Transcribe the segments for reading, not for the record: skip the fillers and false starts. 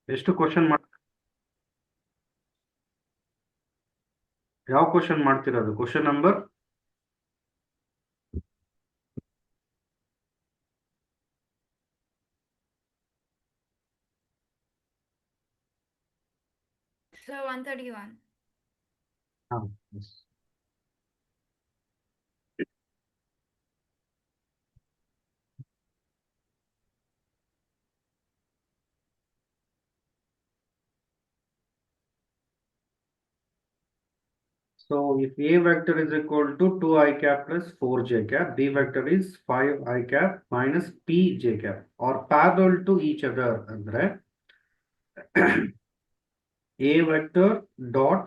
ಎಷ್ಟು ಕ್ವಶನ್ ಯಾವ ಕ್ವಶನ್ ಮಾಡ್ತಿರೋದು? Question number So 131. yes. So if A vector is equal to 2 I cap plus 4 j cap, B vector is 5 I cap minus P j cap or parallel to each other andre A vector dot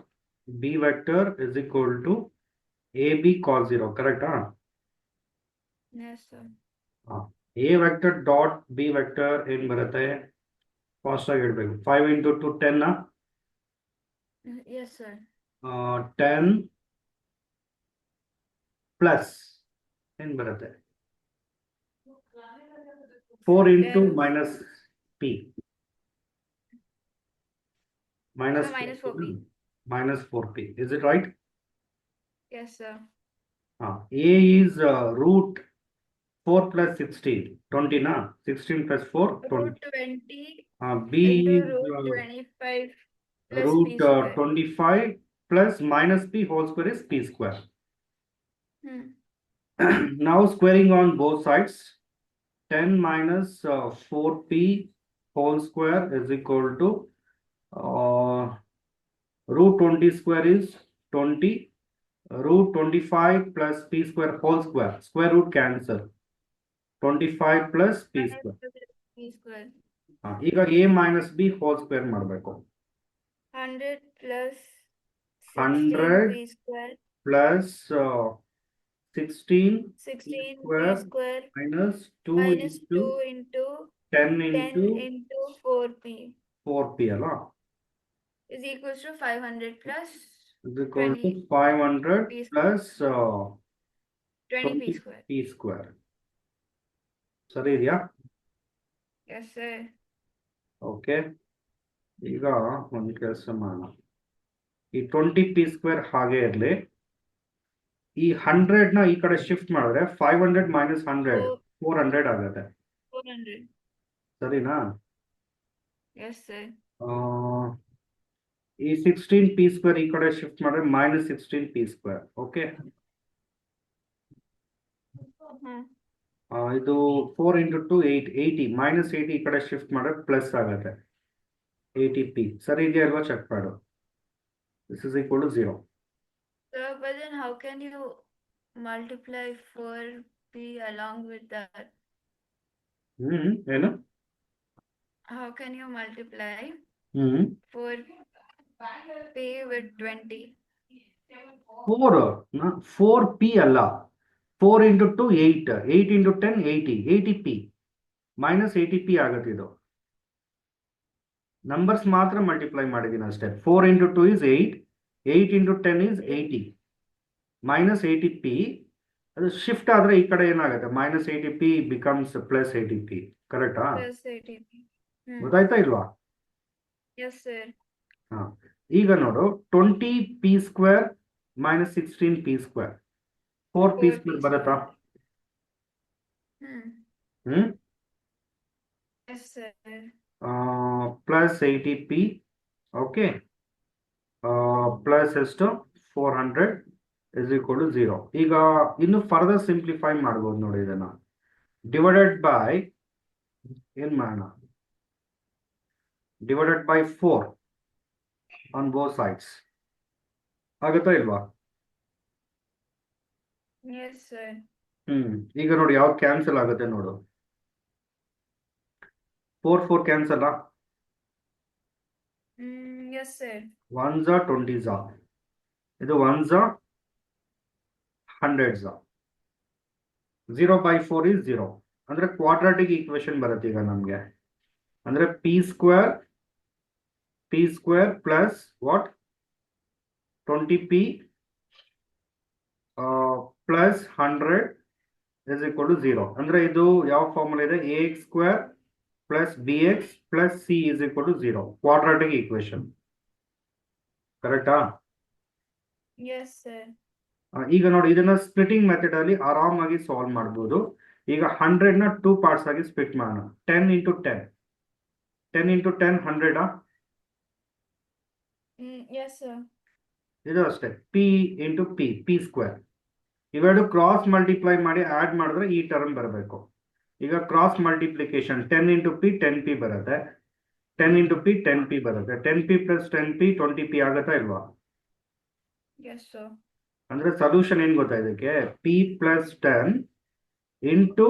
B vector is equal to AB cos 0, correct? Yes, sir. A vector dot B vector in barate fast agi idbeku. 5 into 2 10 na? Yes, sir. 10 plus in barate 4 into 10. minus P. Minus So minus 4p. minus 4p. Is it right? Yes, sir. A is root 4 plus 16. 20 na? 16 plus 4, 20. Root 20 B into is root 25 plus root p square. 25 plus minus p whole square is p square. Now squaring on both sides. 10 minus 4p whole square is equal to root 20 square is 20. Root 25 plus p square whole square. Square root cancel. 25 plus p square. p square. ಈಗ a minus b whole square ಮಾಡಬೇಕು. 100 plus 100 16p square plus 16 16p square square minus 2 minus into 2 into 10 10 into into 4p 4p ಅಲ್ಲ? is equals to 500 plus is equal to 20 500 p plus 20p square. p square. ಸರಿ ಇದೆಯಾ? Yes, sir. Okay, ಈಗ ಒಂದು ಕೆಲಸ ಮಾಡೋಣ. ಈ 20p square ಹಾಗೆ ಇರಲಿ. ಈ 100 ನ ಈ ಕಡೆ ಶಿಫ್ಟ್ ಮಾಡಿದ್ರೆ 500 minus 100 400 ಆಗುತ್ತೆ. 400. ಸರಿನಾ? Yes, sir. ಈ 16p ಸ್ಕ್ವೇರ್ ಈ ಕಡೆ ಶಿಫ್ಟ್ ಮಾಡಿದ್ರೆ minus 16p ಸ್ಕ್ವೇರ್. ಓಕೆ, ಇದು 4 into 2 8 80 minus 80 ಈ ಕಡೆ ಶಿಫ್ಟ್ ಮಾಡಿದ್ರೆ ಪ್ಲಸ್ ಆಗುತ್ತೆ 80p. ಸರಿ ಇದೆಯಾ ಅಲ್ವಾ? ಚೆಕ್ ಮಾಡು. This is equal to 0. Sir, but then how can you multiply 4p along with that? ಏನು? How can you multiply 4p with 20? 4p ಅಲ್ಲ, 4 into 2 8 8 into 10 80 80p minus 80p ಆಗುತ್ತೆ. ಇದು ನಂಬರ್ಸ್ ಮಾತ್ರ ಮಲ್ಟಿಪ್ಲೈ ಮಾಡಿದ್ದೀನಿ ಅಷ್ಟೇ. 4 into 2 is 8 8 into 10 is 80 minus 80p. ಅದು shift ಆದ್ರೆ ಈ ಕಡೆ ಏನಾಗುತ್ತೆ? minus 80p becomes plus 80p. ಕರೆಕ್ಟಾ? Plus 80p. ಗೊತ್ತಾಯ್ತಾ ಇಲ್ವಾ? Yes, sir. ಈಗ ನೋಡು, 20p square minus 16p square 4p square ಬರುತ್ತಾ? Yes, sir. Plus 80p. Okay, plus ಎಷ್ಟು? 400 is equal to 0. ಈಗ ಇನ್ನು ಫರ್ದರ್ ಸಿಂಪ್ಲಿಫೈ ಮಾಡ್ಬೋದು ನೋಡಿ. ಇದನ್ನ ಡಿವೈಡೆಡ್ ಬೈ ಏನ್ ಮಾಡೋಣ? Divided by 4 on both sides ಆಗುತ್ತಾ ಇಲ್ವಾ? Yes, sir. ಈಗ ನೋಡಿ ಯಾವ್ದು ಕ್ಯಾನ್ಸಲ್ ಆಗುತ್ತೆ ನೋಡು. 4 4 cancel. Yes, sir. 1s 20s. ಇದು 1s 100s. 0 by 4 is 0. ಅಂದ್ರೆ ಕ್ವಾಡ್ರಾಟಿಕ್ ಈಕ್ವೇಶನ್ ಬರುತ್ತೆ ಈಗ ನಮ್ಗೆ. ಅಂದ್ರೆ p square plus what? 20p plus 100 is equal to 0. ಅಂದ್ರೆ ಇದು ಯಾವ ಫಾರ್ಮುಲಾ ಇದೆ? ax square plus bx plus c is equal to 0. Quadratic equation. ಕರೆಕ್ಟಾ? Yes, sir. ಈಗ ನೋಡಿ, ಇದನ್ನ ಸ್ಪ್ಲಿಟಿಂಗ್ ಮೆಥಡ್ ಅಲ್ಲಿ ಆರಾಮಾಗಿ ಸಾಲ್ವ್ ಮಾಡ್ಬೋದು. ಈಗ 100 ನ 2 ಪಾರ್ಟ್ಸ್ ಆಗಿ ಸ್ಪ್ಲಿಟ್ ಮಾಡೋಣ. 10 into 10. 10 into 10 100 Yes, sir. ಇದು ಅಷ್ಟೇ. p into p square. ಇವೆರಡು ಕ್ರಾಸ್ ಮಲ್ಟಿಪ್ಲೈ ಮಾಡಿ ಆಡ್ ಮಾಡಿದ್ರೆ ಈ ಟರ್ಮ್ ಬರಬೇಕು. ಈಗ cross multiplication 10 into p 10p ಬರುತ್ತೆ. 10 into p 10p ಬರುತ್ತೆ. 10p plus 10p 20p ಆಗತ್ತಾ ಇಲ್ವಾ? Yes, sir. ಅಂದ್ರೆ ಸೊಲ್ಯೂಷನ್ ಏನ್ ಗೊತ್ತಾ ಇದಕ್ಕೆ? p plus 10 into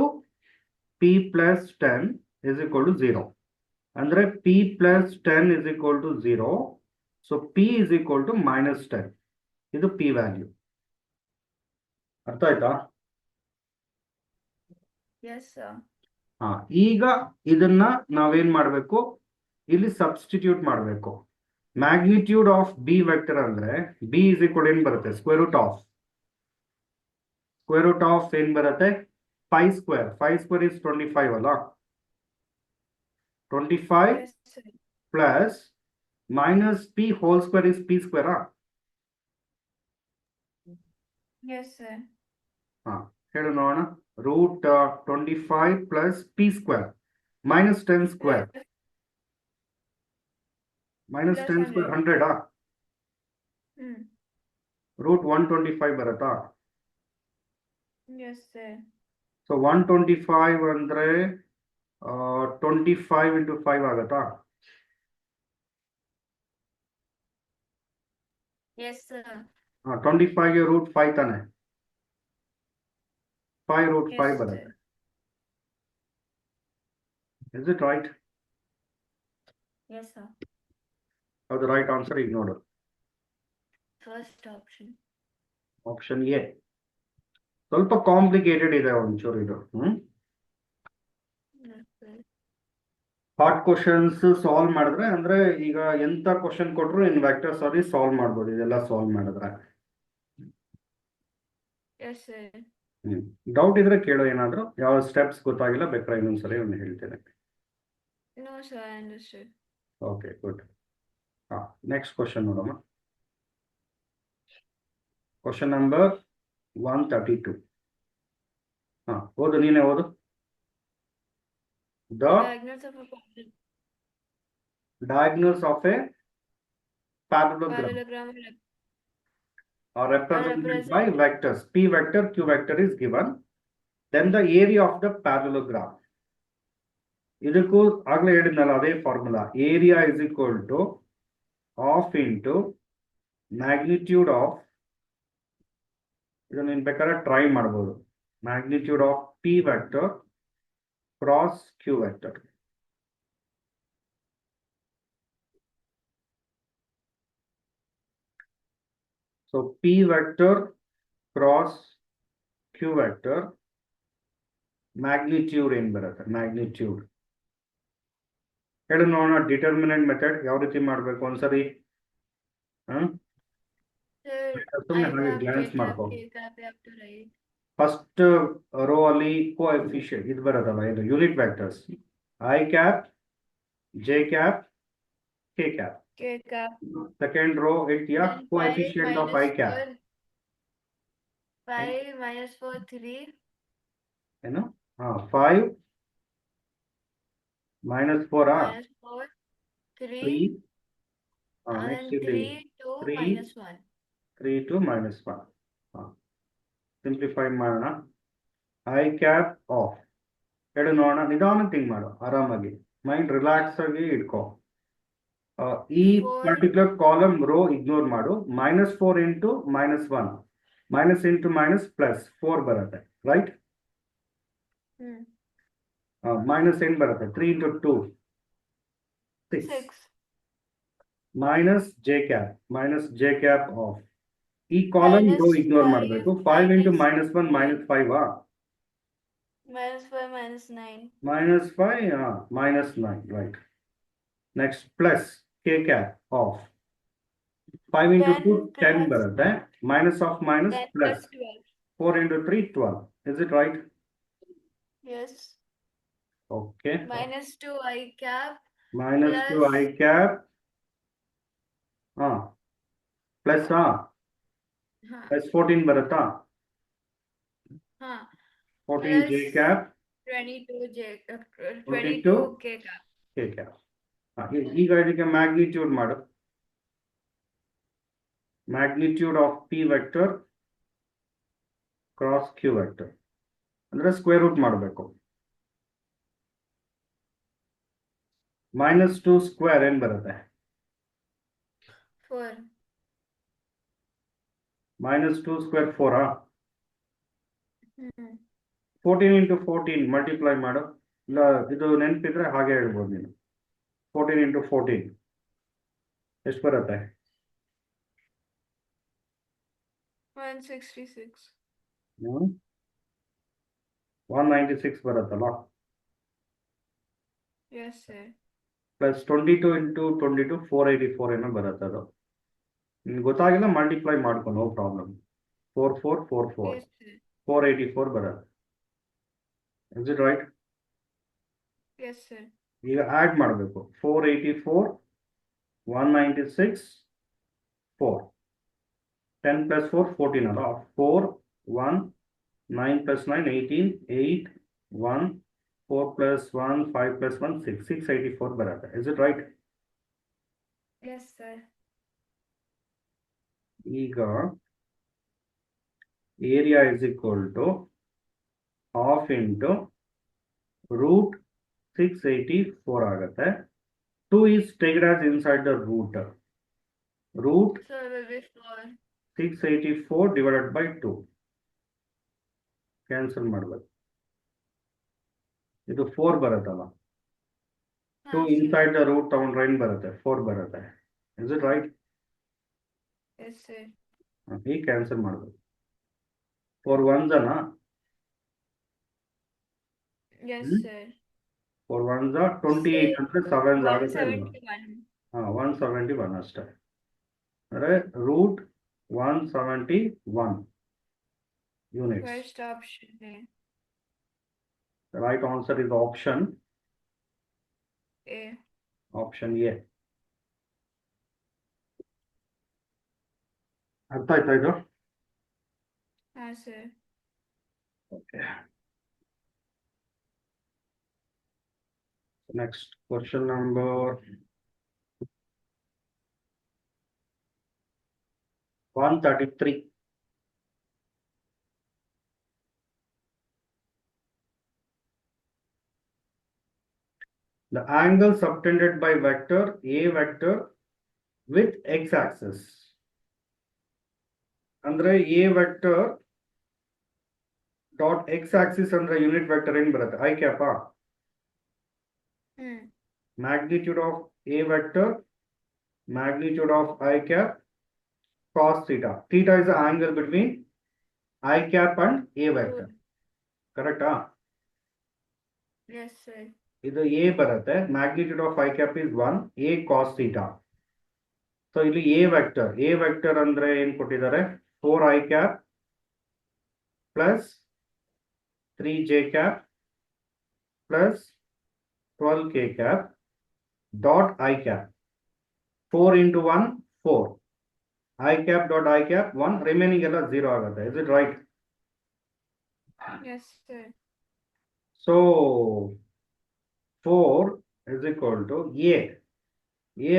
p plus 10 is equal to 0. ಅಂದ್ರೆ p plus 10 is equal to 0. So p is equal to minus 10. ಇದು p ವ್ಯಾಲ್ಯೂ. ಅರ್ಥ ಆಯ್ತಾ? Yes, sir. ಈಗ ಇದನ್ನ ನಾವೇನ್ ಮಾಡ್ಬೇಕು? ಇಲ್ಲಿ ಸಬ್ಸ್ಟಿಟ್ಯೂಟ್ ಮಾಡಬೇಕು. ಮ್ಯಾಗ್ನಿಟ್ಯೂಡ್ ಆಫ್ ಬಿ ವೆಕ್ಟರ್ ಅಂದ್ರೆ ಬಿ ಇಸ್ ಈಕ್ವಲ್ ಏನ್ ಬರುತ್ತೆ? ಸ್ಕ್ವೇರ್ ರೂಟ್ ಆಫ್ ಏನ್ ಬರುತ್ತೆ? Pi square. 5 ಸ್ಕ್ವೇರ್ ಇಸ್ 25 ಅಲ್ಲ? 25 Yes, sir. Plus minus P whole square is P square. Yes, sir. ಹೇಳು ನೋಡೋಣ. Root 25 plus P square minus 10 square. Minus Plus 10 square 100. Root 125 ಬರುತ್ತಾ? Yes, sir. So 125 ಅಂದ್ರೆ 25 into 5 ಆಗತ್ತಾ? Yes, sir. 25 ಗೆ root 5 ತಾನೆ? 5 root Yes, 5 sir. ಬರುತ್ತೆ. Is it right? Yes, sir. ಅದು right answer. ಈಗ ನೋಡು, First option. Option A. ಸ್ವಲ್ಪ ಕಾಂಪ್ಲಿಕೇಟೆಡ್ ಇದೆ ಒಂಚೂರು ಇದು. Yes, sir. Hard questions solve ಮಾಡಿದ್ರೆ, ಅಂದ್ರೆ ಈಗ ಎಂತ ಕ್ವಶನ್ ಕೊಟ್ರು ಇನ್ ವೆಕ್ಟರ್ಸ್ ಅಲ್ಲಿ ಸಾಲ್ವ್ ಮಾಡ್ಬೋದು ಇದೆಲ್ಲ ಸಾಲ್ವ್ ಮಾಡಿದ್ರೆ. Yes, sir. ಡೌಟ್ ಇದ್ರೆ ಕೇಳೋ, ಏನಾದ್ರು ಯಾವ ಸ್ಟೆಪ್ಸ್ ಗೊತ್ತಾಗಿಲ್ಲ ಬೇಕಾದ್ರೆ ಇನ್ನೊಂದ್ಸರಿ ಒಂದು ಹೇಳ್ತೇನೆ. No, sir, I understood. Okay, good. Next question ನೋಡೋಣ. Question number 132. ಓದು, ನೀನೇ ಓದು. The Diagonals of a diagonals of a parallelogram parallelogram are represented by represented vectors. P vector, Q vector is given. Then the area of the parallelogram. ಇದಕ್ಕೂ ಆಗ್ಲೇ ಹೇಳಿದ್ನಲ್ಲ ಅದೇ formula. Area is equal to half into magnitude of, ಇದನ್ನ ನೀನ್ ಬೇಕಾದ್ರೆ try ಮಾಡ್ಬೋದು, magnitude of P vector cross Q vector. So P vector cross Q vector magnitude ಏನ್ ಬರುತ್ತೆ? ಮ್ಯಾಗ್ನಿಟ್ಯೂಡ್ ಹೇಳಿ ನೋಡೋಣ. ಡಿಟರ್ಮಿನೆಂಟ್ ಮೆಥಡ್ ಯಾವ ರೀತಿ ಮಾಡ್ಬೇಕು ಒಂದ್ಸರಿ. Sir, ಸುಮ್ಮನೆ I ಹಾಗೆ cap, ಗ್ಲಾನ್ಸ್ J cap, ಮಾಡ್ಕೋ. K cap, you have to write. First row ಅಲ್ಲಿ ಕೋಎಫಿಷಿಯಂಟ್ ಇದು ಬರೋದಲ್ಲ, ಇದು unit vectors. I cap, J cap, K cap. K cap. Second row ಇದೆಯಾ? Then 5 coefficient of I minus cap 4. 5 minus 4, 3. ಏನು? 5 minus 4 Minus 4, 3. 3. And next then ಇಲ್ಲಿ 3, 2, 3. minus 1. 3 to minus 1. Simplify ಮಾಡೋಣ. I cap of ಹೇಳು ನೋಡೋಣ. ನಿಧಾನ think ಮಾಡು, ಆರಾಮಾಗಿ mind relax ಆಗಿ ಇಟ್ಕೋ. ಈ ಪರ್ಟಿಕ್ಯುಲರ್ ಕಾಲಮ್ ರೋ ಇಗ್ನೋರ್ ಮಾಡು. -4 into -1, minus into minus plus 4 ಬರುತ್ತೆ, ರೈಟ್? ಮೈನಸ್ ಏನ್ ಬರುತ್ತೆ? 3 into 2, 6. Minus J cap of. ಈ ಕಾಲಮ್ ರೋ ಇಗ್ನೋರ್ ಮಾಡಬೇಕು. 5 into -1 -5. Minus 5, minus 9. -5, -9, right. Next plus k cap of 5 into 2 10 ಬರುತ್ತೆ. Minus of minus 10 plus 12. 4 into 3 12. Is it right? Yes. Okay minus 2 I cap minus 2 plus I cap plus huh, plus 14 ಬರುತ್ತಾ huh, 14 J plus cap 22 J 22 22 K cap. K cap ಈಗ ಇದಕ್ಕೆ magnitude ಮಾಡು magnitude of P vector cross Q vector ಅಂದ್ರೆ square root ಮಾಡಬೇಕು -2 square ಏನ್ ಬರುತ್ತೆ 4 -2 square 4 hmm. 14 into 14 multiply ಮಾಡು ಇಲ್ಲ ಇದು ನೆನಪಿದ್ರೆ ಹಾಗೆ ಹೇಳ್ಬೋದು ನೀನು 14 into 14 ಎಷ್ಟು ಬರುತ್ತೆ 166 196 ಬರುತ್ತಲ್ಲ yes sir ಪ್ಲಸ್ 22 into 22 484 ಏನೋ ಬರುತ್ತೆ ಅದು ನಿಮ್ಗೆ ಗೊತ್ತಾಗಿಲ್ಲ ಮಲ್ಟಿಪ್ಲೈ ಮಾಡ್ಕೊ ನೋ ಪ್ರಾಬ್ಲಮ್ 4444 yes sir 484 ಬರುತ್ತೆ is it right yes sir ಈಗ ಆಡ್ ಮಾಡಬೇಕು 484 196 4 10 plus 4 14 ಅಲ್ಲ 4 1 9 plus 9 18 8 1 4 plus 1 5 plus 1 6 684 ಬರುತ್ತೆ is it right yes sir ಈಗ area is equal to half into root 684 ಆಗುತ್ತೆ 2 is taken as inside the root so it will be 4 684 divided by 2 cancel ಮಾಡಬೇಕು ಇದು 4 ಬರುತ್ತಲ್ಲ 2 sir. inside the root ತಗೊಂಡ್ರೆ ಏನು ಬರುತ್ತೆ 4 ಬರುತ್ತೆ is it right yes sir ಈಗ ಕ್ಯಾನ್ಸಲ್ ಮಾಡಬೇಕು 4 1s ಅಲ್ಲ yes sir 4 1s 28 ಅಂದ್ರೆ 7s ಆಗುತ್ತೆ 171 171 ಅಷ್ಟೇ ಅಂದರೆ root 171 units. first option A The right answer is option A A. ಅರ್ಥ ಆಯ್ತಾ ಇದು sir okay next question number 133. The angle subtended by vector A vector with x-axis. ಅಂದ್ರೆ A vector dot x-axis ಅಂದ್ರೆ unit vector ಏನ್ ಬರುತ್ತೆ I cap magnitude of A vector magnitude of I cap cos theta. Theta is the angle between I cap and A vector. Correct? yes sir ಇದು A ಬರುತ್ತೆ magnitude of I cap is 1 A cos theta. So ಇಲ್ಲಿ A vector ಅಂದ್ರೆ ಏನು ಕೊಟ್ಟಿದ್ದಾರೆ 4 I cap plus 3 J cap plus 12 K cap dot I cap 4 into 1 4 I cap dot I cap 1 remaining ಎಲ್ಲ 0 ಆಗುತ್ತೆ is it right yes sir so 4 is equal to A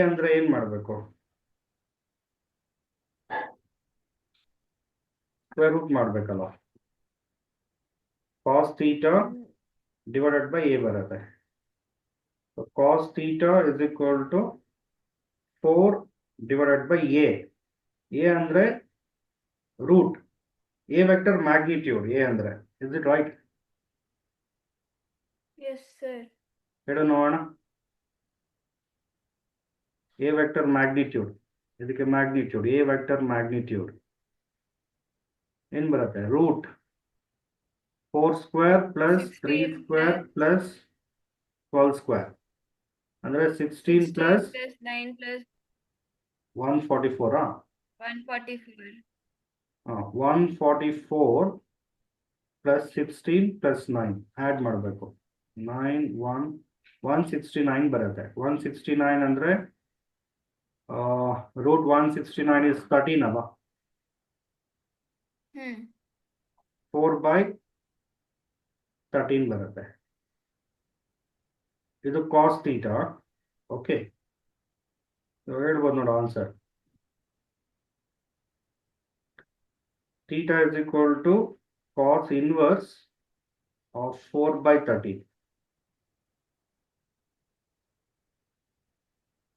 ಅಂದ್ರೆ ಏನು ಮಾಡಬೇಕು square root ಮಾಡಬೇಕಲ್ಲ cos theta divided by A ಬರುತ್ತೆ so cos theta is equal to 4 divided by A ಅಂದ್ರೆ root A vector magnitude A ಅಂದ್ರೆ is it right yes sir ಹೇಳು ನೋಡೋಣ A vector magnitude ಇದಕ್ಕೆ magnitude A vector magnitude ಏನು ಬರುತ್ತೆ root 4 square plus 3 square plus 12 square ಅಂದ್ರೆ 16 plus 9 plus 144 144 144 plus 16 plus 9 add ಮಾಡಬೇಕು 169 ಬರುತ್ತೆ. 169 ಅಂದ್ರೆ root 169 is 13 ಅಲ್ವಾ? 4 by 13 ಬರುತ್ತೆ. ಇದು cos theta. ಓಕೆ, ಹೇಳ್ಬೋದು ನೋಡು answer. Theta is equal to cos inverse of 4 by 13.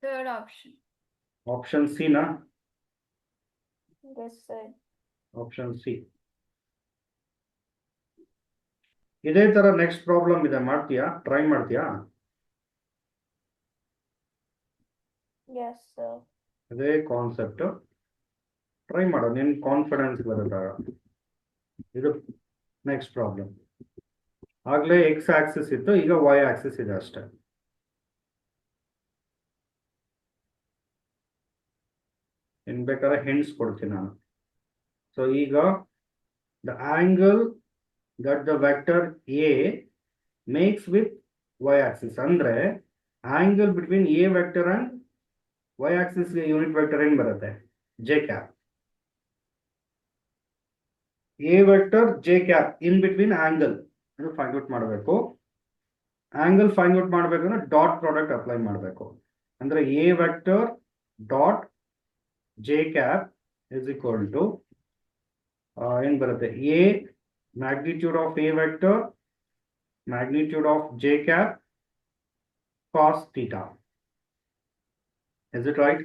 Third option. Option C na? Yes, sir. Option C. ಇದೇ ತರ ನೆಕ್ಸ್ಟ್ ಪ್ರಾಬ್ಲಮ್ ಇದೆ, ಮಾಡ್ತೀಯಾ? ಟ್ರೈ ಮಾಡ್ತೀಯಾ? Yes, sir. ಅದೇ ಕಾನ್ಸೆಪ್ಟ್ ಟ್ರೈ ಮಾಡು, ನಿನ್ ಕಾನ್ಫಿಡೆನ್ಸ್ ಬರುತ್ತಾಗ. ಇದು ನೆಕ್ಸ್ಟ್ ಪ್ರಾಬ್ಲಮ್. ಆಗ್ಲೇ ಎಕ್ಸ್ ಆಕ್ಸಿಸ್ ಇತ್ತು, ಈಗ ವೈ ಆಕ್ಸಿಸ್ ಇದೆ ಅಷ್ಟೇ. ಇನ್ ಬೇಕಾದ್ರೆ ಹಿಂಟ್ಸ್ ಕೊಡ್ತೀನಿ ನಾನು. ಸೊ ಈಗ the angle that the vector A makes with Y axis ಅಂದ್ರೆ angle between A vector and Y axis unit vector ಏನ್ ಬರುತ್ತೆ? J cap. A vector J cap in between angle ಅದು ಫೈಂಡ್ ಔಟ್ ಮಾಡಬೇಕು. Angle find out ಮಾಡ್ಬೇಕಂದ್ರೆ dot product apply ಮಾಡಬೇಕು. ಅಂದ್ರೆ A vector dot J cap is equal to ಏನ್ ಬರುತ್ತೆ? A magnitude of A vector, magnitude of J cap, cos theta. Is it right?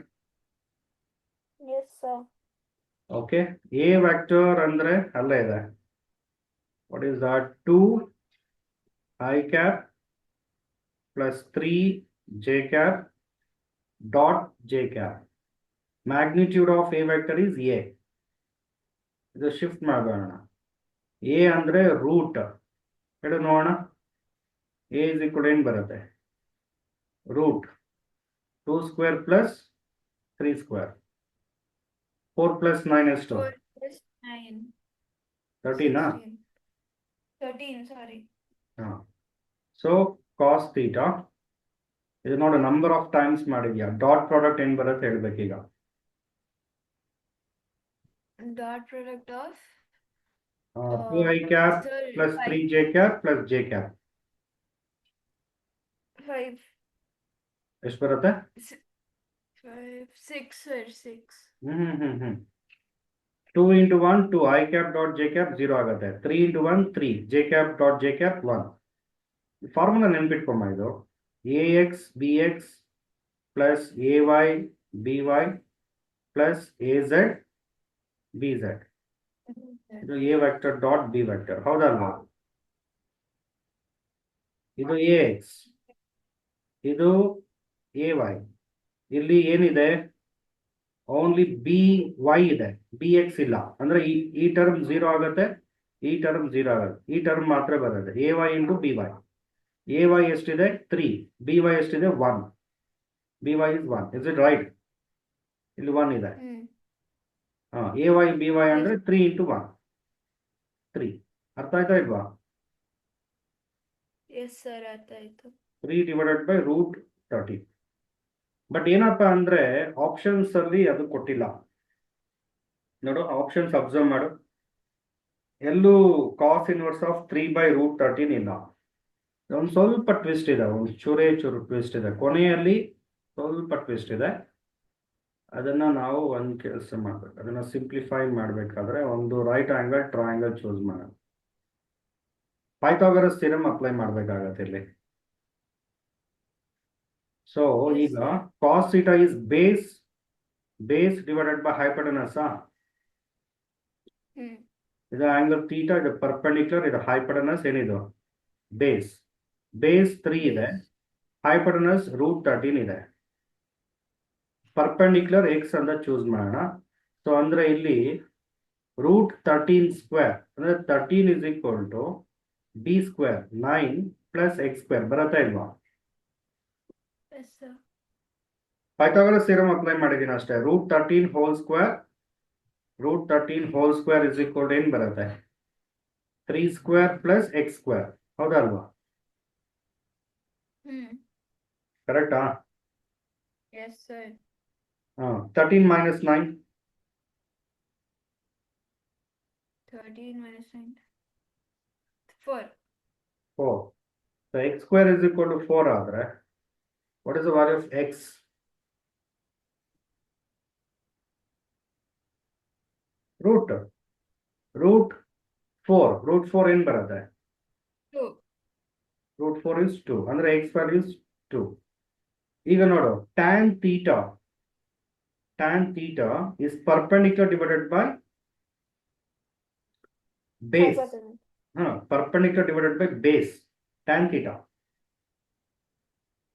Yes, sir. Okay. A vector andre alle ide. What is that? 2 I cap plus 3 J cap dot J cap. Magnitude of A vector is A. ಇದು shift ಮಾಡೋಣ. A ಅಂದ್ರೆ root ಹೇಳು ನೋಡೋಣ. A is equal ಏನ್ ಬರುತ್ತೆ? Root 2 square plus 3 square. 4 plus 9 ಎಷ್ಟು? 4 plus 9. 13 13, sorry. ಹಾ. So cos theta ಇದು ನೋಡು, ನಂಬರ್ ಆಫ್ ಟೈಮ್ಸ್ ಮಾಡಿದ್ಯಾ. ಡಾಟ್ ಪ್ರಾಡಕ್ಟ್ ಏನ್ ಬರುತ್ತೆ ಹೇಳ್ಬೇಕೀಗ. Dot product of 2 I cap sir, plus 3 5. J cap plus J cap 5. ಎಷ್ಟು ಬರುತ್ತೆ? 6, sir, 6. 2 into 1 2 I cap dot J cap 0 ಆಗುತ್ತೆ. 3 into 1 3 J cap dot J cap 1. Formula ನೆನ್ಪಿಟ್ಕೊಂಬ. ಇದು AX BX plus AY BY plus AZ BZ. ಇದು A vector dot B vector ಹೌದಲ್ವಾ? ಇದು AX, ಇದು AY. ಇಲ್ಲಿ ಏನಿದೆ? ಓನ್ಲಿ BY ಇದೆ, BX ಇಲ್ಲ. ಅಂದ್ರೆ ಈ ಟರ್ಮ್ 0 ಆಗುತ್ತೆ, ಈ ಟರ್ಮ್ 0 ಆಗುತ್ತೆ, ಈ ಟರ್ಮ್ ಮಾತ್ರ ಬರುತ್ತೆ. AY into BY. AY ಎಷ್ಟಿದೆ? 3. BY ಎಷ್ಟಿದೆ? 1. BY is 1. Is it right? ಇಲ್ಲಿ 1 ಇದೆ. AY BY ಅಂದ್ರೆ 3 into 1. 3. ಅರ್ಥ ಆಯ್ತಾ ಇಲ್ವಾ? Yes, sir, ಅರ್ಥ ಆಯ್ತು. 3 divided by root 30. ಬಟ್ ಏನಪ್ಪ ಅಂದ್ರೆ ಆಪ್ಷನ್ಸ್ ಅಲ್ಲಿ ಅದು ಕೊಟ್ಟಿಲ್ಲ ನೋಡು. ಆಪ್ಷನ್ಸ್ ಅಬ್ಸರ್ವ್ ಮಾಡು, ಎಲ್ಲೂ cos inverse of 3 by root 13 ಇಲ್ಲ. ಒಂದು ಸ್ವಲ್ಪ ಟ್ವಿಸ್ಟ್ ಇದೆ, ಒಂದು ಚೂರು ಟ್ವಿಸ್ಟ್ ಇದೆ ಕೊನೆಯಲ್ಲಿ, ಸ್ವಲ್ಪ ಟ್ವಿಸ್ಟ್ ಇದೆ. ಅದನ್ನ ನಾವು ಒಂದು ಕೆಲಸ ಮಾಡ್ಬೇಕು, ಅದನ್ನ ಸಿಂಪ್ಲಿಫೈ ಮಾಡ್ಬೇಕಾದ್ರೆ ಒಂದು ರೈಟ್ ಆಂಗಲ್ ಟ್ರಯಾಂಗಲ್ ಚೂಸ್ ಮಾಡೋಣ. ಪೈಥಾಗರಸ್ ಥಿಯರಮ್ ಅಪ್ಲೈ ಮಾಡ್ಬೇಕಾಗತ್ತೆ ಇಲ್ಲಿ. ಸೊ ಈಗ cos theta is base divided by hypotenuse. ಇದು ಆಂಗಲ್ ಥೀಟಾ, ಇದು ಪರ್ಪೆಂಡಿಕ್ಯುಲರ್, ಇದು ಹೈಪೋಟೆನಸ್. ಏನಿದು? ಬೇಸ್ 3 ಇದೆ, ಹೈಪೋಟೆನಸ್ ರೂಟ್ 13 ಇದೆ. ಪರ್ಪೆಂಡಿಕ್ಯುಲರ್ ಎಕ್ಸ್ ಅಂತ ಚೂಸ್ ಮಾಡೋಣ. ಸೊ ಅಂದ್ರೆ ಇಲ್ಲಿ ರೂಟ್ 13 ಸ್ಕ್ವೇರ್ ಅಂದ್ರೆ 13 is equal to B square 9 plus X square ಬರತ್ತಾ ಇಲ್ವಾ? ಪೈಥಾಗರಸ್ ಥಿಯರಮ್ ಅಪ್ಲೈ ಮಾಡಿದ್ದೀನಿ ಅಷ್ಟೇ. Root 13 hole square is equal to ಏನ್ ಬರುತ್ತೆ? 3 ಸ್ಕ್ವೇರ್ ಪ್ಲಸ್ ಎಕ್ಸ್ ಸ್ಕ್ವೇರ್ ಹೌದಲ್ವಾ? Hmm. ಕರೆಕ್ಟಾ? Yes, sir. 13 minus 9. 13 minus 9. 4. 4. So x square is equal to 4 ಆದರೆ what is the value of x? Root 4. Root 4 ಏನು ಬರುತ್ತೆ? 2. Root 4 is 2. ಅಂದ್ರೆ x value is 2. ಈಗ ನೋಡು, tan theta is perpendicular divided by base. Perpendicular divided by base. Tan theta.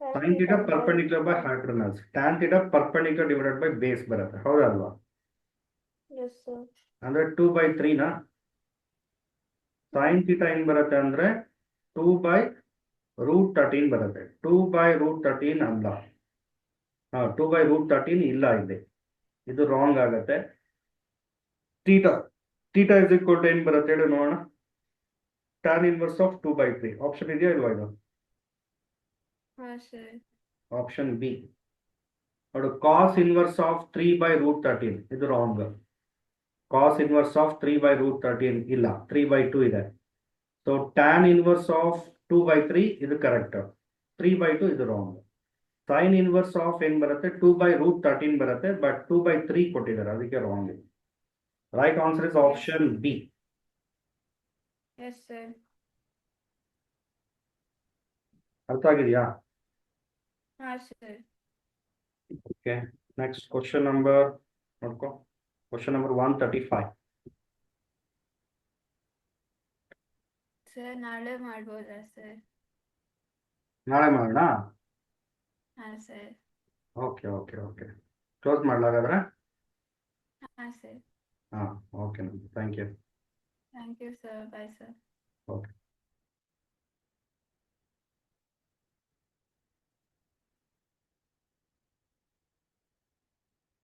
Sin theta perpendicular by hypotenuse. Tan theta perpendicular divided by base ಬರುತ್ತೆ. ಹೌದಲ್ವಾ? Yes, sir. ಅಂದ್ರೆ 2/3 ನಾ? Sin theta ಹೆಂಗ್ ಬರುತ್ತೆ ಅಂದ್ರೆ 2/√13 ಬರುತ್ತೆ. 2/√13 ಅಲ್ಲ. 2/√13 ಇಲ್ಲ ಇಲ್ಲಿ. ಇದು ರಾಂಗ್ ಆಗತ್ತೆ. ಥೀಟಾ is equal to ಏನು ಬರುತ್ತೆ ಹೇಳಿ ನೋಡೋಣ. tan inverse of 2/3. ಆಪ್ಷನ್ ಇದೆಯಾ ಇಲ್ವಾ ಇದು? Yes, sir. Option B. ನೋಡು, cos inverse of 3/√13 ಇದು ರಾಂಗ್. cos inverse of 3/√13 ಇಲ್ಲ, 3/2 ಇದೆ. ಸೊ tan inverse of 2/3 ಇದು ಕರೆಕ್ಟ್. 3/2 ಇದು ರಾಂಗ್. sin inverse of ಏನ್ ಬರುತ್ತೆ? 2/√13 ಬರುತ್ತೆ, ಬಟ್ 2/3 ಕೊಟ್ಟಿದ್ದಾರೆ, ಅದಕ್ಕೆ wrong. Right answer is option B. Yes, sir. ಅರ್ಥ ಆಗಿದೆಯಾ? Yes, sir. Okay, next question number ನೋಡ್ಕೊ. Question number 135. ಸರ್ ನಾಳೆ ಮಾಡ್ಬೋದಾ ಸರ್? ನಾಳೆ ಮಾಡೋಣ. ಹಾಂ ಸರ್. Okay close ಮಾಡ್ಲಾಗಾದ್ರೆ? ಹಾಂ ಸರ್. ಹಾಂ, okay, thank you. Thank you sir. Bye sir. Okay.